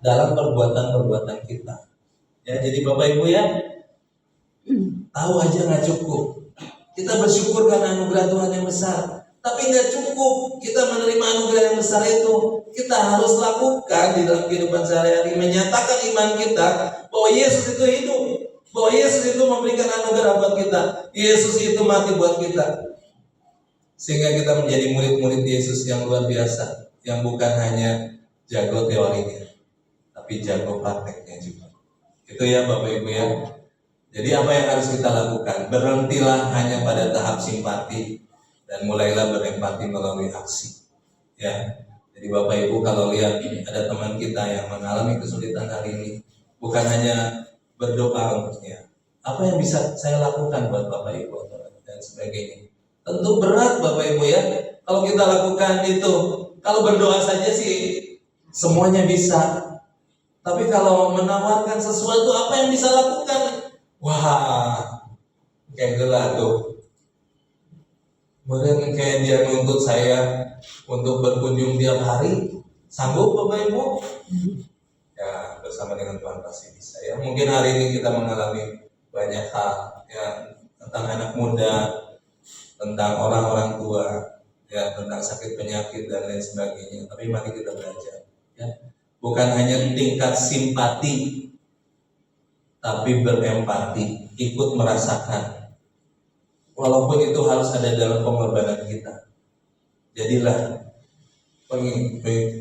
dalam perbuatan-perbuatan kita. Ya, jadi Bapak Ibu ya, tahu aja nggak cukup. Kita bersyukur karena anugerah Tuhan yang besar, tapi nggak cukup kita menerima anugerah yang besar itu. Kita harus lakukan di dalam kehidupan sehari-hari, menyatakan iman kita bahwa Yesus itu hidup, bahwa Yesus itu memberikan anugerah buat kita, Yesus itu mati buat kita, sehingga kita menjadi murid-murid Yesus yang luar biasa, yang bukan hanya jago teorinya, tapi jago prakteknya juga. Itu ya Bapak Ibu ya. Jadi apa yang harus kita lakukan? Berhentilah hanya pada tahap simpati dan mulailah berempati melalui aksi. Ya. Jadi Bapak Ibu kalau lihat ada teman kita yang mengalami kesulitan hari ini, bukan hanya berdoa untuknya. Apa yang bisa saya lakukan buat Bapak Ibu dan sebagainya. Tentu berat Bapak Ibu ya. Kalau kita lakukan itu, kalau berdoa saja sih semuanya bisa. Tapi kalau menawarkan sesuatu, apa yang bisa lakukan? Wah, kayak gelap tuh. Kemudian kayak dia nuntut saya untuk berkunjung tiap hari. Sanggup Bapak Ibu? Ya, bersama dengan Tuhan pasti bisa ya. Mungkin hari ini kita mengalami banyak hal ya, tentang anak muda, tentang orang-orang tua, ya, tentang sakit penyakit dan lain sebagainya. Tapi mari kita belajar ya. Bukan hanya tingkat simpati, tapi berempati, ikut merasakan. Walaupun itu harus ada dalam pengorbanan kita. Jadilah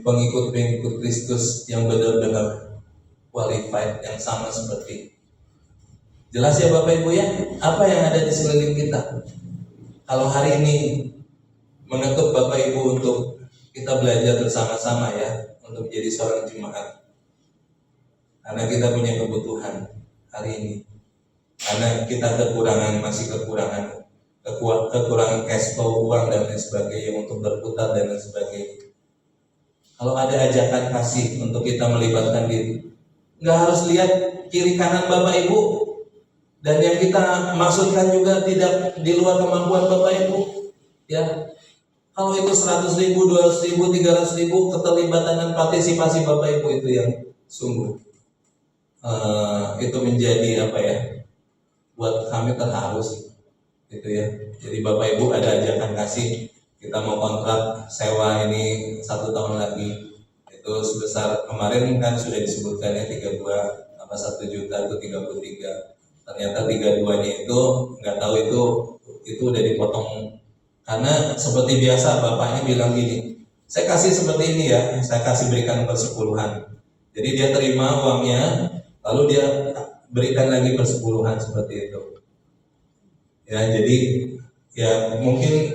pengikut-pengikut Kristus yang benar-benar qualified, yang sama seperti. Jelas ya Bapak Ibu ya, apa yang ada di sekeliling kita. Kalau hari ini mengetuk Bapak Ibu untuk kita belajar bersama-sama ya, untuk menjadi seorang jemaat, karena kita punya kebutuhan hari ini, karena kita masih kekurangan cash flow, uang dan lain sebagainya untuk berputar dan lain sebagainya. Kalau ada ajakan kasih untuk kita melibatkan diri, nggak harus lihat kiri kanan Bapak Ibu, dan yang kita maksudkan juga tidak di luar kemampuan Bapak Ibu ya. Kalau itu 100.000, 200.000, 300.000, keterlibatan dan partisipasi Bapak Ibu itu yang sungguh itu menjadi apa ya, buat kami terharu sih, gitu ya. Jadi Bapak Ibu ada ajakan kasih, kita mau kontrak sewa ini 1 tahun lagi, itu sebesar kemarin kan sudah disebutkan ya 32, 1 juta itu 33. Ternyata 32-nya itu nggak tahu itu udah dipotong. Karena seperti biasa bapaknya bilang gini, Saya kasih seperti ini ya, saya kasih berikan persepuluhan. Jadi dia terima uangnya, lalu dia berikan lagi persepuluhan seperti itu. Ya, jadi ya mungkin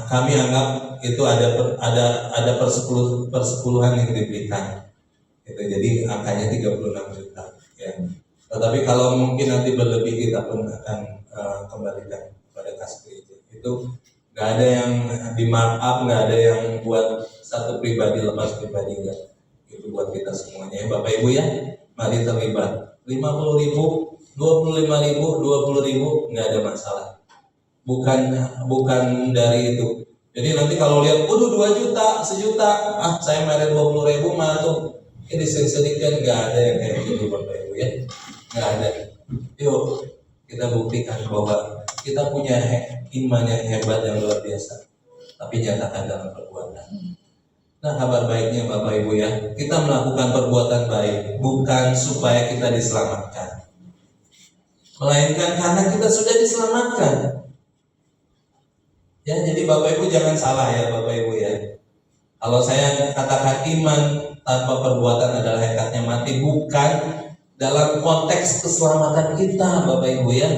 kami anggap itu ada persepuluhan yang diberikan. Gitu. Jadi angkanya 36 juta. Ya. Tetapi kalau mungkin nanti berlebih kita pun akan kembalikan kepada kas gereja. Itu nggak ada yang di markup, nggak ada yang buat satu pribadi lepas pribadi, enggak. Itu buat kita semuanya ya Bapak Ibu ya. Mari terlibat. 50.000, 25.000, 20.000 nggak ada masalah. Bukan dari itu. Jadi nanti kalau lihat, 2 juta, 1 juta, saya bayar 20.000 mah tuh ini sedikit, nggak ada yang kayak gitu Bapak Ibu ya. Nggak ada. Yuk kita buktikan bahwa kita punya iman yang hebat yang luar biasa, tapi nyatakan dalam perbuatan. Nah, kabar baiknya Bapak Ibu ya, kita melakukan perbuatan baik bukan supaya kita diselamatkan, melainkan karena kita sudah diselamatkan. Ya, jadi Bapak Ibu jangan salah ya Bapak Ibu ya. Kalau saya katakan iman tanpa perbuatan adalah hakikatnya mati, bukan dalam konteks keselamatan kita Bapak Ibu ya.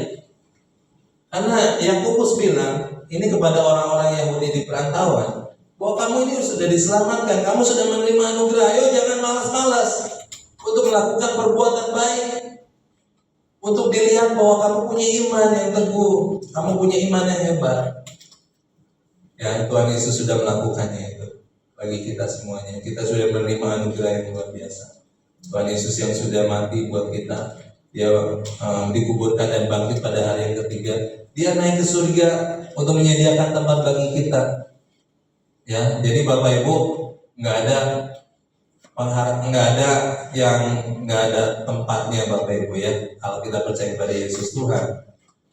Karena Yakobus bilang ini kepada orang-orang Yahudi di perantauan, bahwa kamu ini sudah diselamatkan, kamu sudah menerima anugerah. Ayo jangan malas-malas untuk melakukan perbuatan baik, untuk dilihat bahwa kamu punya iman yang teguh, kamu punya iman yang hebat. Ya, Tuhan Yesus sudah melakukannya itu bagi kita semuanya. Kita sudah menerima anugerah yang luar biasa. Tuhan Yesus yang sudah mati buat kita, dia dikuburkan dan bangkit pada hari yang ketiga. Dia naik ke surga untuk menyediakan tempat bagi kita. Ya, jadi Bapak Ibu nggak ada tempatnya Bapak Ibu ya. Kalau kita percaya pada Yesus Tuhan,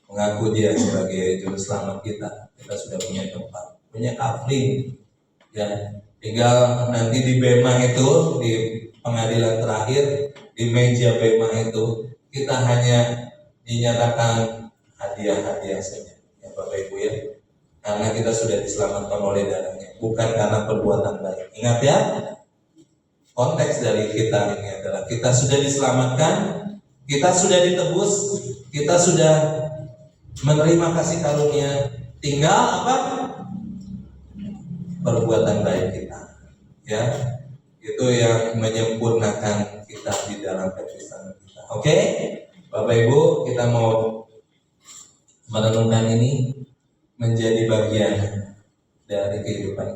mengaku Dia sebagai juru selamat kita sudah punya tempat, punya kafling. Ya, tinggal nanti di bema itu, di pengadilan terakhir, di meja bema itu kita hanya dinyatakan hadiah-hadiah saja ya Bapak Ibu ya, karena kita sudah diselamatkan oleh darahnya, bukan karena perbuatan baik. Ingat ya, konteks dari kita ini adalah kita sudah diselamatkan, kita sudah ditebus, kita sudah menerima kasih karunia, tinggal apa? Perbuatan baik kita ya, itu yang menyempurnakan kita di dalam kekristenan kita. Oke, Bapak Ibu, kita mau merenungkan ini menjadi bagian dari kehidupan